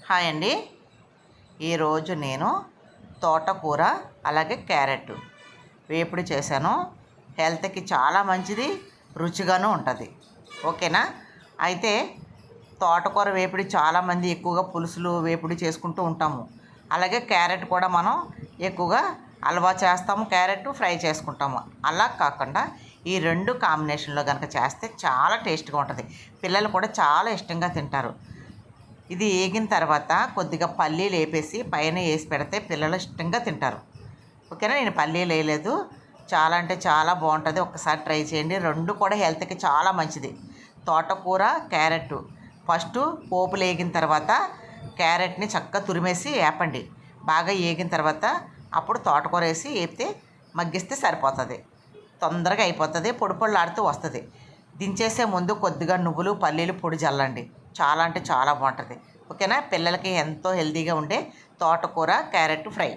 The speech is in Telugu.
హాయ్ అండి. ఈరోజు నేను తోటకూర అలాగే క్యారెట్ వేపుడు చేశాను. హెల్త్కి చాలా మంచిది, రుచిగాను ఉంటుంది. ఓకేనా? అయితే తోటకూర వేపుడు చాలామంది ఎక్కువగా పులుసులు వేపుడు చేసుకుంటూ ఉంటాము. అలాగే క్యారెట్ కూడా మనం ఎక్కువగా హల్వా చేస్తాము, క్యారెట్ ఫ్రై చేసుకుంటాము. అలా కాకుండా ఈ రెండు కాంబినేషన్లో కనుక చేస్తే చాలా టేస్ట్గా ఉంటుంది. పిల్లలు కూడా చాలా ఇష్టంగా తింటారు. ఇది వేగిన తర్వాత కొద్దిగా పల్లీలు వేపేసి పైన వేసి పెడితే పిల్లలు ఇష్టంగా తింటారు. ఓకేనా? నేను పల్లీలు వేయలేదు. చాలా అంటే చాలా బాగుంటుంది. ఒక్కసారి ట్రై చేయండి. రెండు కూడా హెల్త్కి చాలా మంచిది. తోటకూర క్యారెట్ ఫస్ట్ పోపులు వేగిన తర్వాత క్యారెట్ని చక్కగా తురిమేసి వేపండి. బాగా వేగిన తర్వాత అప్పుడు తోటకూర వేసి వేపితే మగ్గిస్తే సరిపోతుంది. తొందరగా అయిపోతుంది, పొడి పొడిలాడుతూ వస్తుంది. దించేసే ముందు కొద్దిగా నువ్వులు పల్లీలు పొడి చల్లండి. చాలా అంటే చాలా బాగుంటుంది. ఓకేనా? పిల్లలకి ఎంతో హెల్తీగా ఉండే తోటకూర క్యారెట్ ఫ్రై.